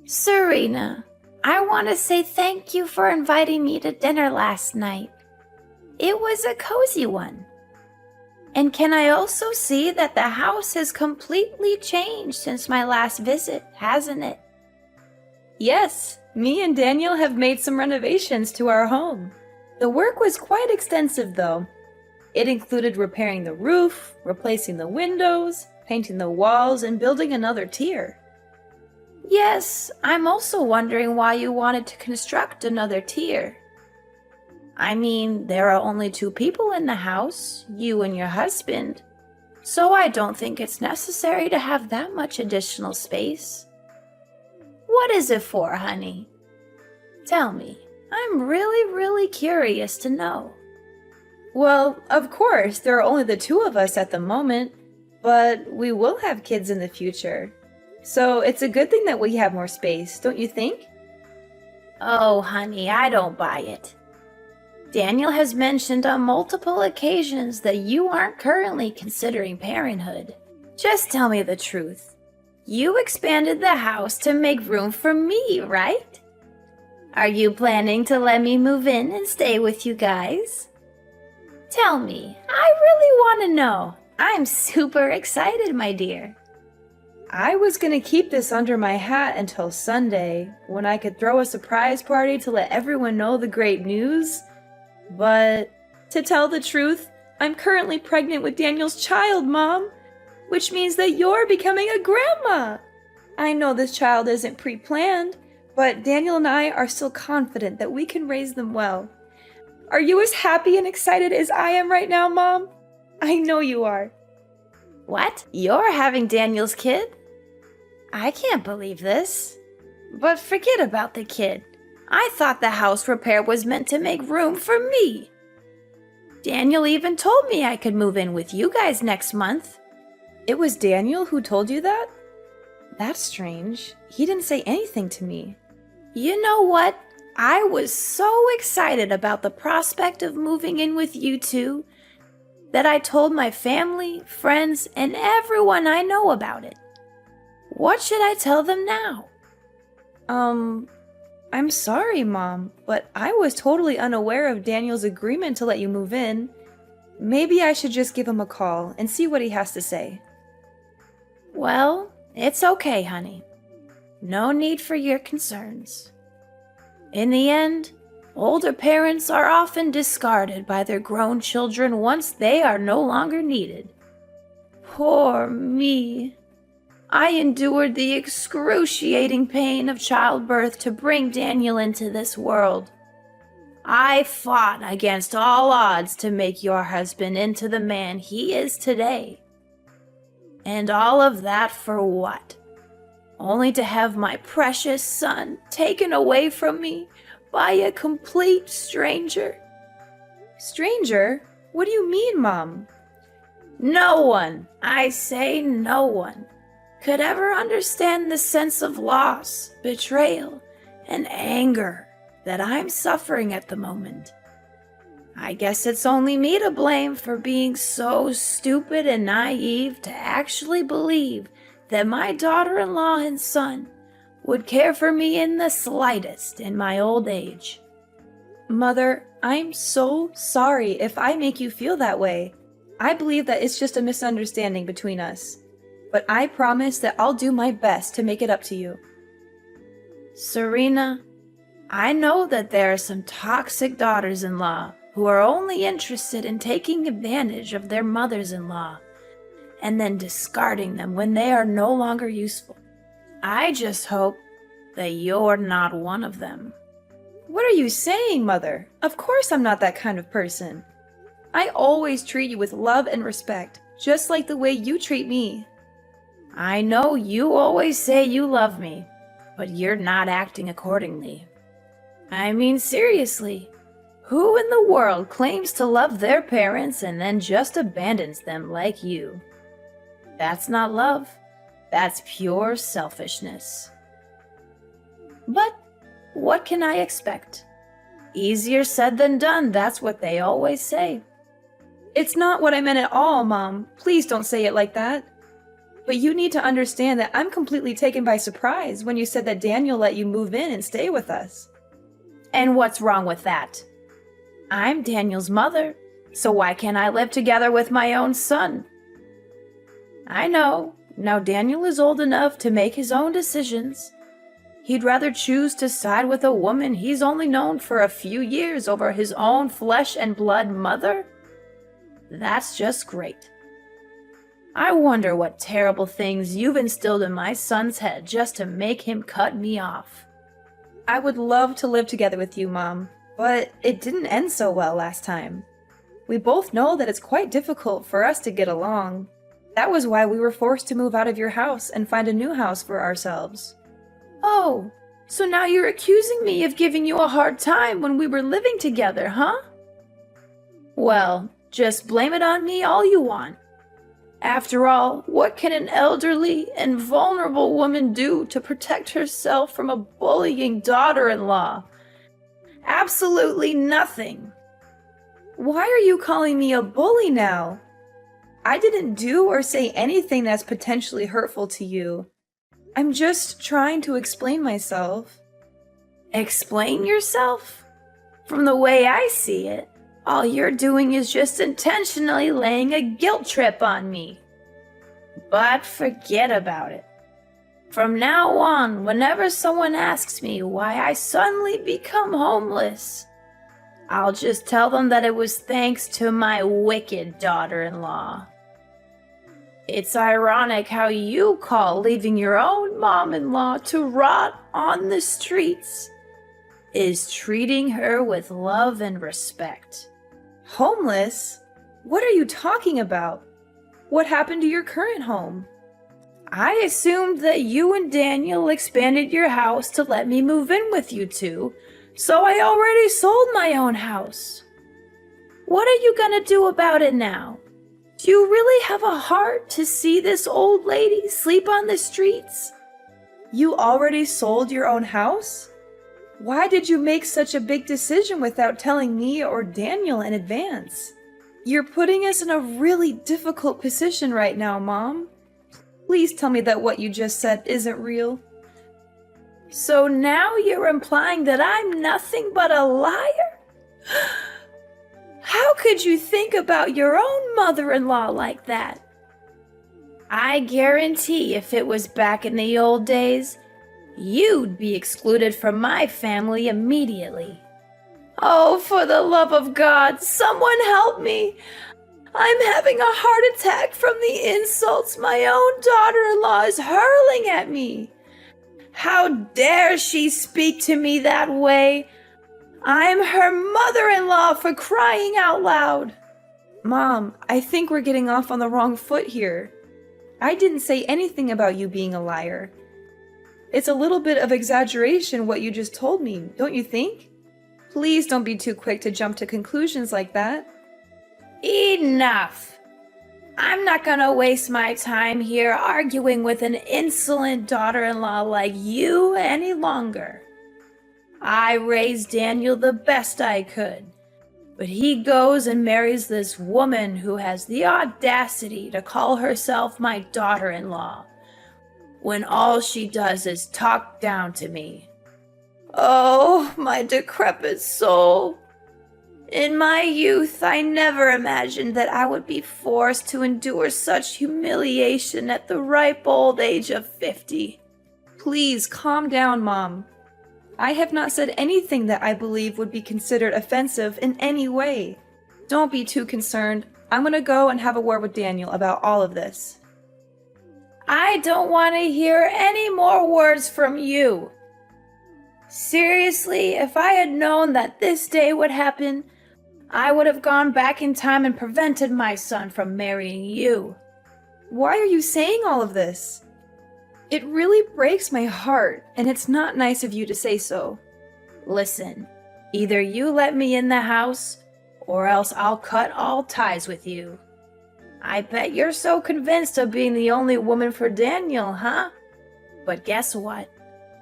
Serena, I want to say thank you for inviting me to dinner last night. It was a cozy one. And can I also see that the house has completely changed since my last visit, hasn't it? Yes, me and Daniel have made some renovations to our home. The work was quite extensive though. It included repairing the roof, replacing the windows, painting the walls, and building another tier. Yes, I'm also wondering why you wanted to construct another tier. I mean, there are only 2 people in the house, you and your husband, so I don't think it's necessary to have that much additional space. What is it for, honey? Tell me, I'm really curious to know. Well, of course, there are only the 2 of us at the moment, but we will have kids in the future. So it's a good thing that we have more space, don't you think? Oh, honey, I don't buy it. Daniel has mentioned on multiple occasions that you aren't currently considering parenthood. Just tell me the truth. You expanded the house to make room for me, right? Are you planning to let me move in and stay with you guys? Tell me, I really want to know. I'm super excited, my dear. I was gonna keep this under my hat until Sunday, when I could throw a surprise party to let everyone know the great news. But, to tell the truth, I'm currently pregnant with Daniel's child, Mom, which means that you're becoming a grandma. I know this child isn't pre-planned, but Daniel and I are still confident that we can raise them well. Are you as happy and excited as I am right now, Mom? I know you are. What? You're having Daniel's kid? I can't believe this. But forget about the kid. I thought the house repair was meant to make room for me. Daniel even told me I could move in with you guys next month. It was Daniel who told you that? That's strange. He didn't say anything to me. You know what? I was so excited about the prospect of moving in with you two that I told my family, friends, and everyone I know about it. What should I tell them now? I'm sorry, Mom, but I was totally unaware of Daniel's agreement to let you move in. Maybe I should just give him a call and see what he has to say. Well, it's okay, honey. No need for your concerns. In the end, older parents are often discarded by their grown children once they are no longer needed. Poor me. I endured the excruciating pain of childbirth to bring Daniel into this world. I fought against all odds to make your husband into the man he is today. And all of that for what? Only to have my precious son taken away from me by a complete stranger. Stranger? What do you mean, Mom? No one, I say no one, could ever understand the sense of loss, betrayal, and anger that I'm suffering at the moment. I guess it's only me to blame for being so stupid and naive to actually believe that my daughter-in-law and son would care for me in the slightest in my old age. Mother, I'm so sorry if I make you feel that way. I believe that it's just a misunderstanding between us. But I promise that I'll do my best to make it up to you. Serena, I know that there are some toxic daughters-in-law who are only interested in taking advantage of their mothers-in-law and then discarding them when they are no longer useful. I just hope that you're not one of them. What are you saying, Mother? Of course I'm not that kind of person. I always treat you with love and respect, just like the way you treat me. I know you always say you love me, but you're not acting accordingly. I mean, seriously, who in the world claims to love their parents and then just abandons them like you? That's not love. That's pure selfishness. But what can I expect? Easier said than done, that's what they always say. It's not what I meant at all, Mom. Please don't say it like that. But you need to understand that I'm completely taken by surprise when you said that Daniel let you move in and stay with us. And what's wrong with that? I'm Daniel's mother, so why can't I live together with my own son? I know, now Daniel is old enough to make his own decisions. He'd rather choose to side with a woman he's only known for a few years over his own flesh and blood mother? That's just great. I wonder what terrible things you've instilled in my son's head just to make him cut me off. I would love to live together with you, Mom, but it didn't end so well last time. We both know that it's quite difficult for us to get along. That was why we were forced to move out of your house and find a new house for ourselves. Oh, so now you're accusing me of giving you a hard time when we were living together, huh? Well, just blame it on me all you want. After all, what can an elderly and vulnerable woman do to protect herself from a bullying daughter-in-law? Absolutely nothing. Why are you calling me a bully now? I didn't do or say anything that's potentially hurtful to you. I'm just trying to explain myself. Explain yourself? From the way I see it, all you're doing is just intentionally laying a guilt trip on me. But forget about it. From now on, whenever someone asks me why I suddenly become homeless, I'll just tell them that it was thanks to my wicked daughter-in-law. It's ironic how you call leaving your own mom-in-law to rot on the streets is treating her with love and respect. Homeless? What are you talking about? What happened to your current home? I assumed that you and Daniel expanded your house to let me move in with you two, so I already sold my own house. What are you gonna do about it now? Do you really have a heart to see this old lady sleep on the streets? You already sold your own house? Why did you make such a big decision without telling me or Daniel in advance? You're putting us in a really difficult position right now, Mom. Please tell me that what you just said isn't real. So now you're implying that I'm nothing but a liar? How could you think about your own mother-in-law like that? I guarantee if it was back in the old days, you'd be excluded from my family immediately. Oh, for the love of God, someone help me! I'm having a heart attack from the insults my own daughter-in-law is hurling at me. How dare she speak to me that way? I'm her mother-in-law, for crying out loud. Mom, I think we're getting off on the wrong foot here. I didn't say anything about you being a liar. It's a little bit of exaggeration what you just told me, don't you think? Please don't be too quick to jump to conclusions like that. Enough! I'm not gonna waste my time here arguing with an insolent daughter-in-law like you any longer. I raised Daniel the best I could, but he goes and marries this woman who has the audacity to call herself my daughter-in-law, when all she does is talk down to me. Oh, my decrepit soul! In my youth, I never imagined that I would be forced to endure such humiliation at the ripe old age of 50. Please calm down, Mom. I have not said anything that I believe would be considered offensive in any way. Don't be too concerned. I'm gonna go and have a word with Daniel about all of this. I don't want to hear any more words from you. Seriously, if I had known that this day would happen, I would have gone back in time and prevented my son from marrying you. Why are you saying all of this? It really breaks my heart, and it's not nice of you to say so. Listen, either you let me in the house, or else I'll cut all ties with you. I bet you're so convinced of being the only woman for Daniel, huh? But guess what?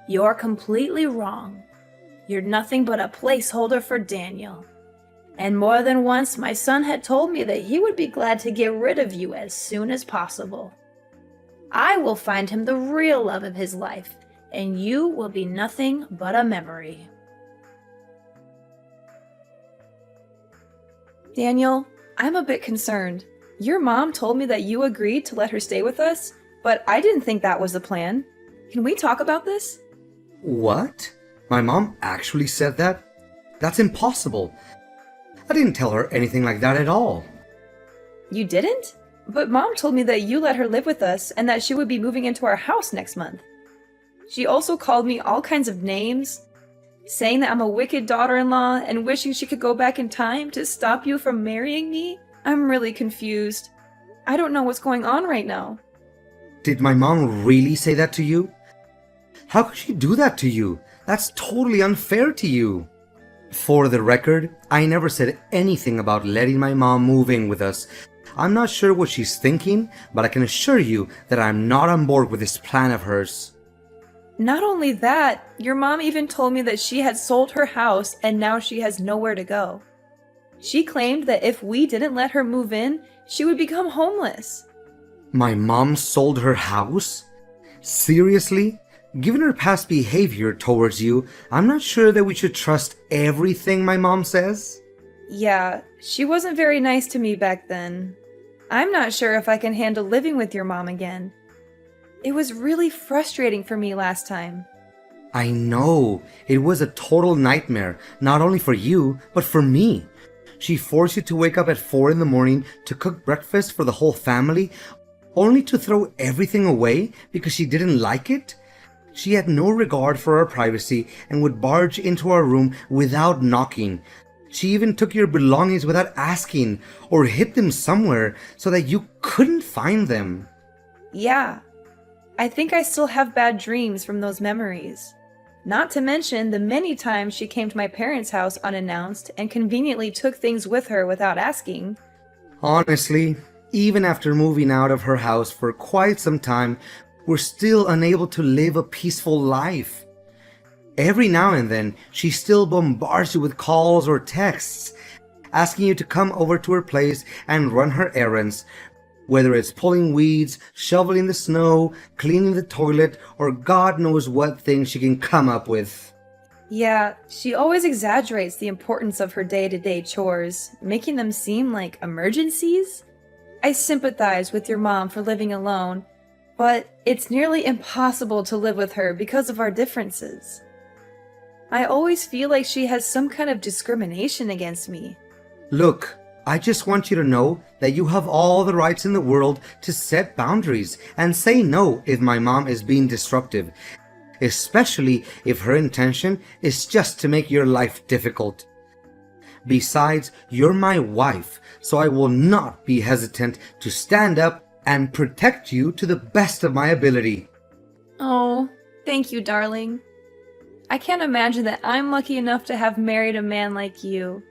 You're completely wrong. You're nothing but a placeholder for Daniel. And more than once, my son had told me that he would be glad to get rid of you as soon as possible. I will find him the real love of his life, and you will be nothing but a memory. Daniel, I'm a bit concerned. Your mom told me that you agreed to let her stay with us, but I didn't think that was the plan. Can we talk about this? What? My mom actually said that? That's impossible. I didn't tell her anything like that at all. You didn't? But Mom told me that you let her live with us and that she would be moving into our house next month. She also called me all kinds of names, saying that I'm a wicked daughter-in-law and wishing she could go back in time to stop you from marrying me. I'm really confused. I don't know what's going on right now. Did my mom really say that to you? How could she do that to you? That's totally unfair to you. For the record, I never said anything about letting my mom move in with us. I'm not sure what she's thinking, but I can assure you that I'm not on board with this plan of hers. Not only that, your mom even told me that she had sold her house and now she has nowhere to go. She claimed that if we didn't let her move in, she would become homeless. My mom sold her house? Seriously? Given her past behavior towards you, I'm not sure that we should trust everything my mom says. Yeah, she wasn't very nice to me back then. I'm not sure if I can handle living with your mom again. It was really frustrating for me last time. I know. It was a total nightmare, not only for you, but for me. She forced you to wake up at 4 in the morning to cook breakfast for the whole family, only to throw everything away because she didn't like it. She had no regard for our privacy and would barge into our room without knocking. She even took your belongings without asking or hid them somewhere so that you couldn't find them. Yeah, I think I still have bad dreams from those memories. Not to mention the many times she came to my parents' house unannounced and conveniently took things with her without asking. Honestly, even after moving out of her house for quite some time, we're still unable to live a peaceful life. Every now and then, she still bombards you with calls or texts, asking you to come over to her place and run her errands, whether it's pulling weeds, shoveling the snow, cleaning the toilet, or God knows what things she can come up with. Yeah, she always exaggerates the importance of her day-to-day chores, making them seem like emergencies. I sympathize with your mom for living alone, but it's nearly impossible to live with her because of our differences. I always feel like she has some kind of discrimination against me. Look, I just want you to know that you have all the rights in the world to set boundaries and say no if my mom is being disruptive, especially if her intention is just to make your life difficult. Besides, you're my wife, so I will not be hesitant to stand up and protect you to the best of my ability. Oh, thank you, darling. I can't imagine that I'm lucky enough to have married a man like you.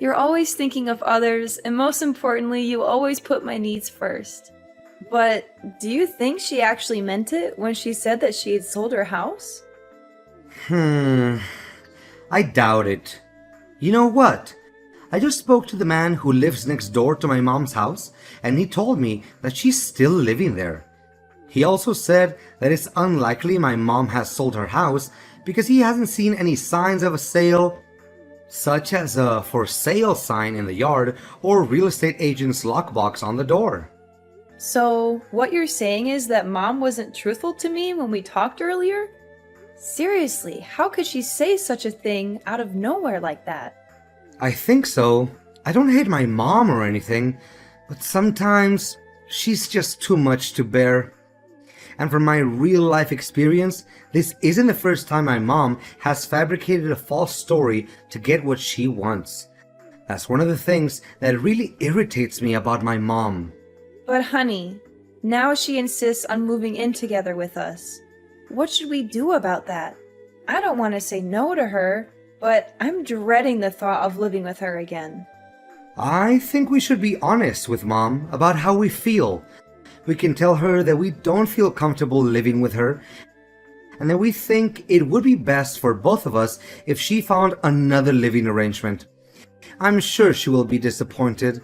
You're always thinking of others, and most importantly, you always put my needs first. But do you think she actually meant it when she said that she had sold her house? I doubt it. You know what? I just spoke to the man who lives next door to my mom's house, and he told me that she's still living there. He also said that it's unlikely my mom has sold her house because he hasn't seen any signs of a sale, such as a for sale sign in the yard or real estate agent's lockbox on the door. So, what you're saying is that Mom wasn't truthful to me when we talked earlier? Seriously, how could she say such a thing out of nowhere like that? I think so. I don't hate my mom or anything, but sometimes she's just too much to bear. And from my real life experience, this isn't the first time my mom has fabricated a false story to get what she wants. That's one of the things that really irritates me about my mom. But honey, now she insists on moving in together with us. What should we do about that? I don't want to say no to her, but I'm dreading the thought of living with her again. I think we should be honest with Mom about how we feel. We can tell her that we don't feel comfortable living with her, and that we think it would be best for both of us if she found another living arrangement. I'm sure she will be disappointed,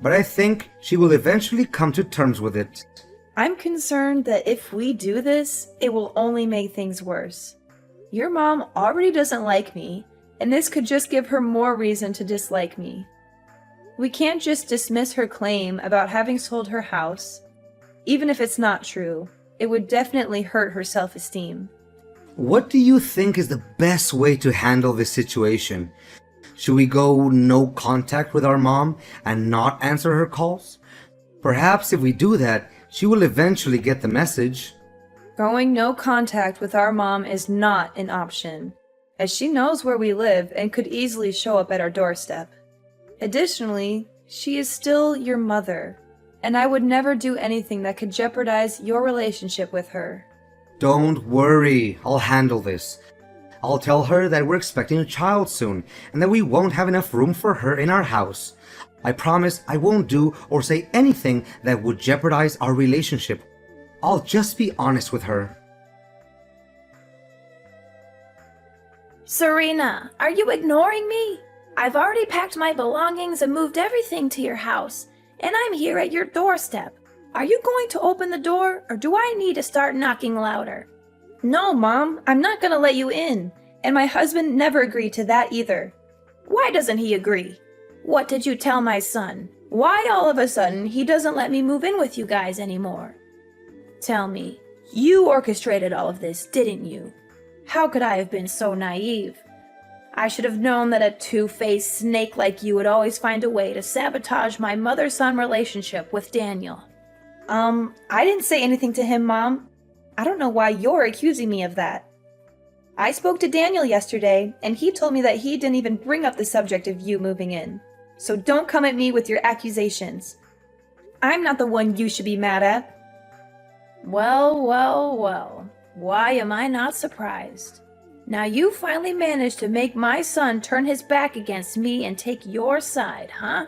but I think she will eventually come to terms with it. I'm concerned that if we do this, it will only make things worse. Your mom already doesn't like me, and this could just give her more reason to dislike me. We can't just dismiss her claim about having sold her house. Even if it's not true, it would definitely hurt her self-esteem. What do you think is the best way to handle this situation? Should we go no contact with our mom and not answer her calls? Perhaps if we do that, she will eventually get the message. Going no contact with our mom is not an option, as she knows where we live and could easily show up at our doorstep. Additionally, she is still your mother, and I would never do anything that could jeopardize your relationship with her. Don't worry, I'll handle this. I'll tell her that we're expecting a child soon and that we won't have enough room for her in our house. I promise I won't do or say anything that would jeopardize our relationship. I'll just be honest with her. Serena, are you ignoring me? I've already packed my belongings and moved everything to your house, and I'm here at your doorstep. Are you going to open the door, or do I need to start knocking louder? No, Mom, I'm not gonna let you in, and my husband never agreed to that either. Why doesn't he agree? What did you tell my son? Why all of a sudden he doesn't let me move in with you guys anymore? Tell me, you orchestrated all of this, didn't you? How could I have been so naive? I should have known that a two-faced snake like you would always find a way to sabotage my mother-son relationship with Daniel. I didn't say anything to him, Mom. I don't know why you're accusing me of that. I spoke to Daniel yesterday, and he told me that he didn't even bring up the subject of you moving in. So don't come at me with your accusations. I'm not the one you should be mad at. Well, well, well. Why am I not surprised? Now you finally managed to make my son turn his back against me and take your side, huh?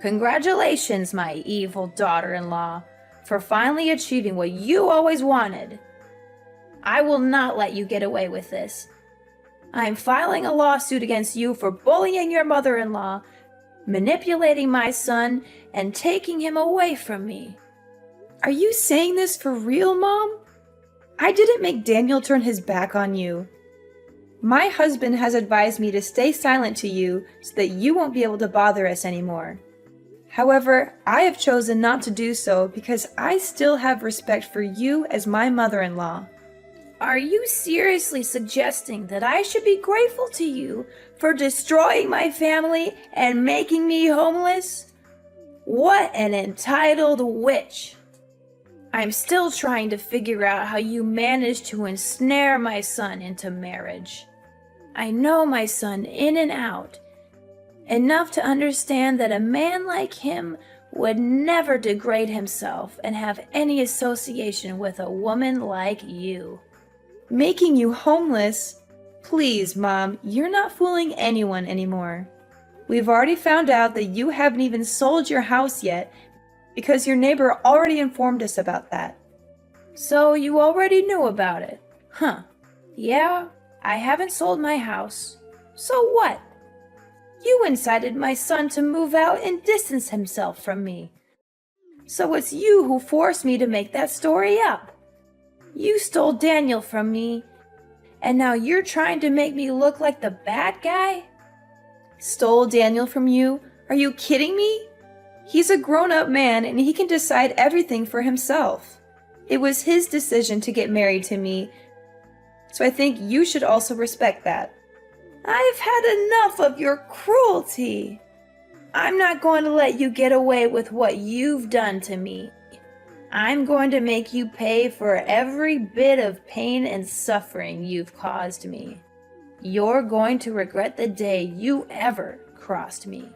Congratulations, my evil daughter-in-law, for finally achieving what you always wanted. I will not let you get away with this. I am filing a lawsuit against you for bullying your mother-in-law, manipulating my son, and taking him away from me. Are you saying this for real, Mom? I didn't make Daniel turn his back on you. My husband has advised me to stay silent to you so that you won't be able to bother us anymore. However, I have chosen not to do so because I still have respect for you as my mother-in-law. Are you seriously suggesting that I should be grateful to you for destroying my family and making me homeless? What an entitled witch! I'm still trying to figure out how you managed to ensnare my son into marriage. I know my son in and out, enough to understand that a man like him would never degrade himself and have any association with a woman like you. Making you homeless? Please, Mom, you're not fooling anyone anymore. We've already found out that you haven't even sold your house yet because your neighbor already informed us about that. So you already knew about it? Huh. Yeah, I haven't sold my house. So what? You incited my son to move out and distance himself from me. So it's you who forced me to make that story up. You stole Daniel from me, and now you're trying to make me look like the bad guy? Stole Daniel from you? Are you kidding me? He's a grown-up man and he can decide everything for himself. It was his decision to get married to me, so I think you should also respect that. I've had enough of your cruelty. I'm not going to let you get away with what you've done to me. I'm going to make you pay for every bit of pain and suffering you've caused me. You're going to regret the day you ever crossed me.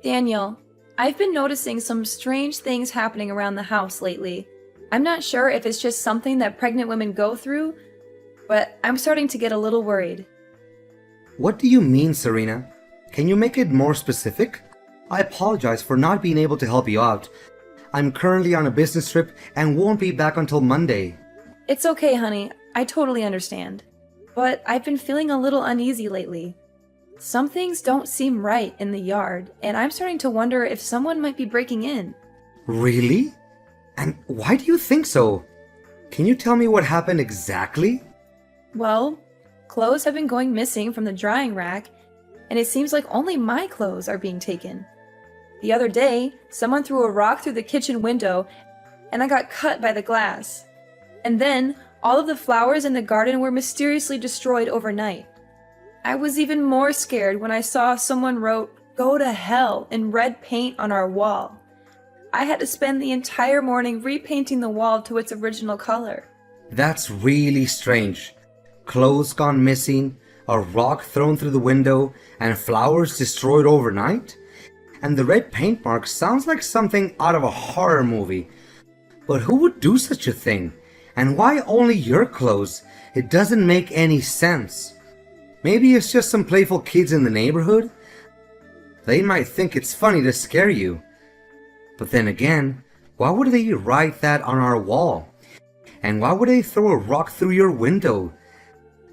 Daniel, I've been noticing some strange things happening around the house lately. I'm not sure if it's just something that pregnant women go through, but I'm starting to get a little worried. What do you mean, Serena? Can you make it more specific? I apologize for not being able to help you out. I'm currently on a business trip and won't be back until Monday. It's okay, honey. I totally understand. But I've been feeling a little uneasy lately. Some things don't seem right in the yard, and I'm starting to wonder if someone might be breaking in. Really? And why do you think so? Can you tell me what happened exactly? Well, clothes have been going missing from the drying rack, and it seems like only my clothes are being taken. The other day, someone threw a rock through the kitchen window, and I got cut by the glass. And then, all of the flowers in the garden were mysteriously destroyed overnight. I was even more scared when I saw someone wrote, "Go to hell," in red paint on our wall. I had to spend the entire morning repainting the wall to its original color. That's really strange. Clothes gone missing, a rock thrown through the window, and flowers destroyed overnight? And the red paint mark sounds like something out of a horror movie. But who would do such a thing? And why only your clothes? It doesn't make any sense. Maybe it's just some playful kids in the neighborhood? They might think it's funny to scare you. But then again, why would they write that on our wall? And why would they throw a rock through your window?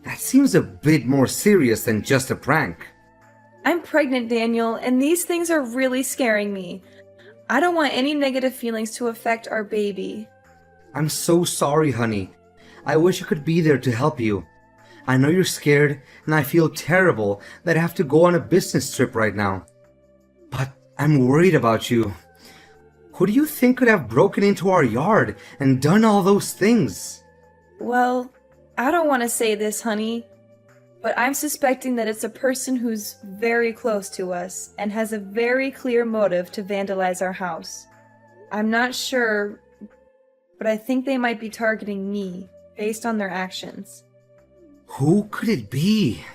That seems a bit more serious than just a prank. I'm pregnant, Daniel, and these things are really scaring me. I don't want any negative feelings to affect our baby. I'm so sorry, honey. I wish I could be there to help you. I know you're scared, and I feel terrible that I have to go on a business trip right now. But I'm worried about you. Who do you think could have broken into our yard and done all those things? Well, I don't want to say this, honey, but I'm suspecting that it's a person who's very close to us and has a very clear motive to vandalize our house. I'm not sure, but I think they might be targeting me based on their actions. Who could it be?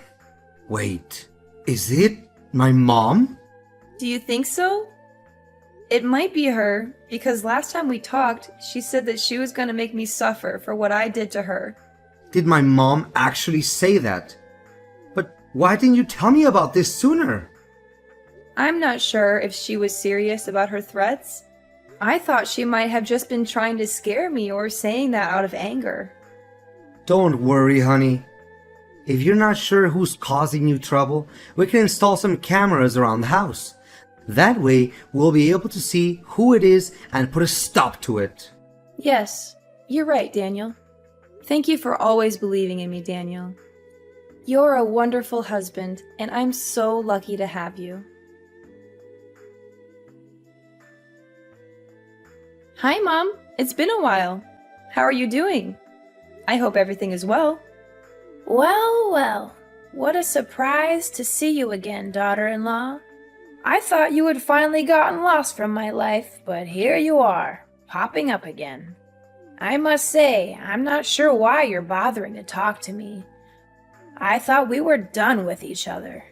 Wait, is it my mom? Do you think so? It might be her, because last time we talked, she said that she was going to make me suffer for what I did to her. Did my mom actually say that? But why didn't you tell me about this sooner? I'm not sure if she was serious about her threats. I thought she might have just been trying to scare me or saying that out of anger. Don't worry, honey. If you're not sure who's causing you trouble, we can install some cameras around the house. That way, we'll be able to see who it is and put a stop to it. Yes, you're right, Daniel. Thank you for always believing in me, Daniel. You're a wonderful husband, and I'm so lucky to have you. Hi, Mom. It's been a while. How are you doing? I hope everything is well. Well, well, what a surprise to see you again, daughter-in-law. I thought you had finally gotten lost from my life, but here you are, popping up again. I must say, I'm not sure why you're bothering to talk to me. I thought we were done with each other.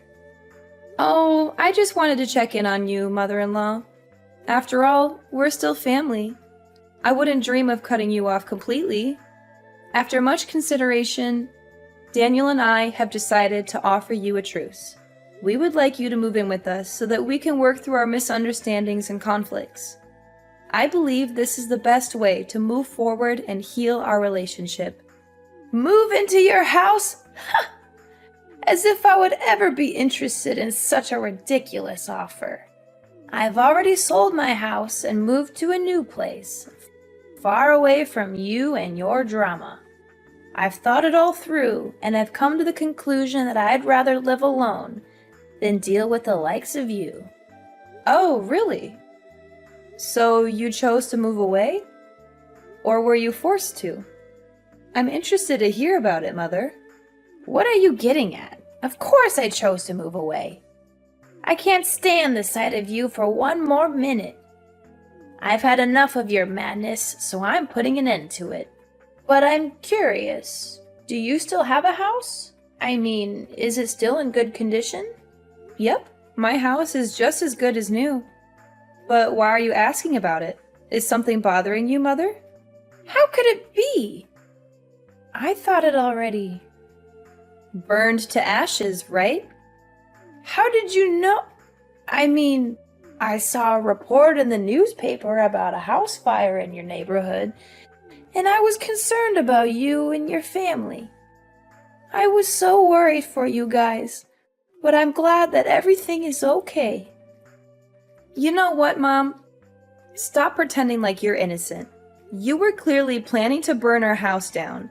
Oh, I just wanted to check in on you, mother-in-law. After all, we're still family. I wouldn't dream of cutting you off completely. After much consideration, Daniel and I have decided to offer you a truce. We would like you to move in with us so that we can work through our misunderstandings and conflicts. I believe this is the best way to move forward and heal our relationship. Move into your house? As if I would ever be interested in such a ridiculous offer. I've already sold my house and moved to a new place, far away from you and your drama. I've thought it all through, and I've come to the conclusion that I'd rather live alone than deal with the likes of you. Oh, really? So you chose to move away? Or were you forced to? I'm interested to hear about it, Mother. What are you getting at? Of course I chose to move away. I can't stand the sight of you for one more minute. I've had enough of your madness, so I'm putting an end to it. But I'm curious, do you still have a house? I mean, is it still in good condition? Yep, my house is just as good as new. But why are you asking about it? Is something bothering you, Mother? How could it be? I thought it already burned to ashes, right? How did you know? I mean, I saw a report in the newspaper about a house fire in your neighborhood, and I was concerned about you and your family. I was so worried for you guys. but I'm glad that everything is okay. You know what, Mom? Stop pretending like you're innocent. You were clearly planning to burn our house down.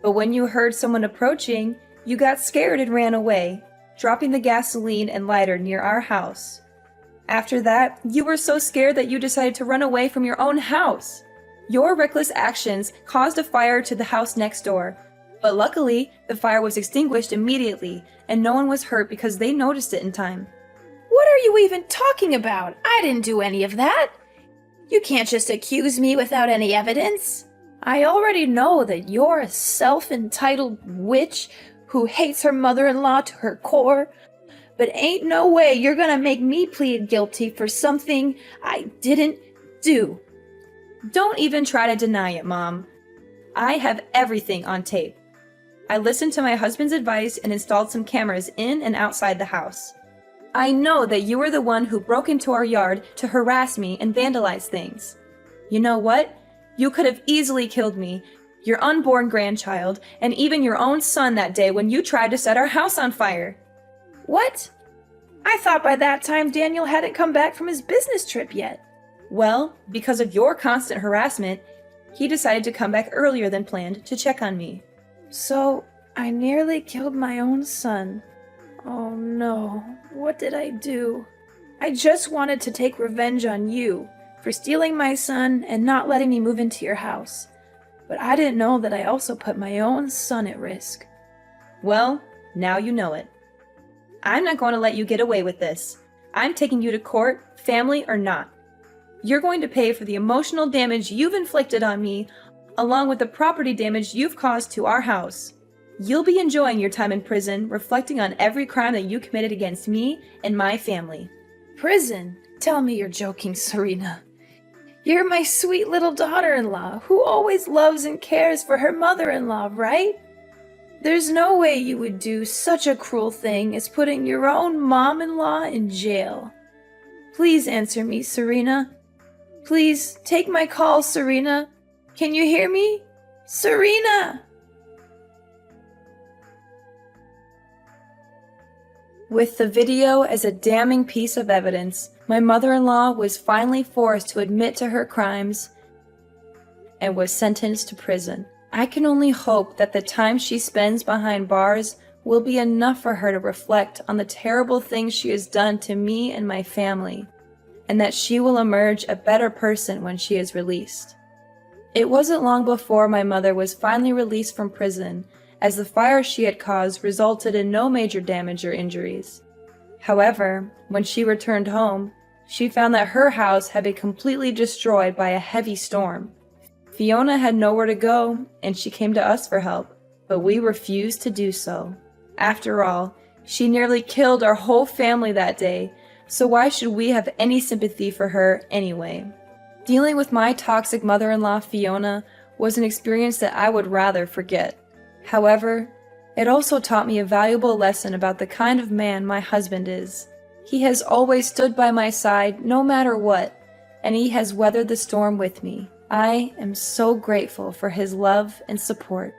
But when you heard someone approaching, you got scared and ran away, dropping the gasoline and lighter near our house. After that, you were so scared that you decided to run away from your own house. Your reckless actions caused a fire to the house next door, but luckily, the fire was extinguished immediately, and no one was hurt because they noticed it in time. What are you even talking about? I didn't do any of that. You can't just accuse me without any evidence. I already know that you're a self-entitled witch who hates her mother-in-law to her core, but ain't no way you're gonna make me plead guilty for something I didn't do. Don't even try to deny it, Mom. I have everything on tape. I listened to my husband's advice and installed some cameras in and outside the house. I know that you were the one who broke into our yard to harass me and vandalize things. You know what? You could have easily killed me, your unborn grandchild, and even your own son that day when you tried to set our house on fire. What? I thought by that time Daniel hadn't come back from his business trip yet. Well, because of your constant harassment, he decided to come back earlier than planned to check on me. So, I nearly killed my own son. Oh no, what did I do? I just wanted to take revenge on you for stealing my son and not letting me move into your house. But I didn't know that I also put my own son at risk. Well, now you know it. I'm not going to let you get away with this. I'm taking you to court, family or not. You're going to pay for the emotional damage you've inflicted on me, along with the property damage you've caused to our house. You'll be enjoying your time in prison, reflecting on every crime that you committed against me and my family. Prison? Tell me you're joking, Serena. You're my sweet little daughter-in-law who always loves and cares for her mother-in-law, right? There's no way you would do such a cruel thing as putting your own mom-in-law in jail. Please answer me, Serena. Please take my call, Serena. Can you hear me? Serena! With the video as a damning piece of evidence, my mother-in-law was finally forced to admit to her crimes and was sentenced to prison. I can only hope that the time she spends behind bars will be enough for her to reflect on the terrible things she has done to me and my family, and that she will emerge a better person when she is released. It wasn't long before my mother was finally released from prison, as the fire she had caused resulted in no major damage or injuries. However, when she returned home, she found that her house had been completely destroyed by a heavy storm. Fiona had nowhere to go, and she came to us for help, but we refused to do so. After all, she nearly killed our whole family that day, so why should we have any sympathy for her anyway? Dealing with my toxic mother-in-law, Fiona, was an experience that I would rather forget. However, it also taught me a valuable lesson about the kind of man my husband is. He has always stood by my side no matter what, and he has weathered the storm with me. I am so grateful for his love and support.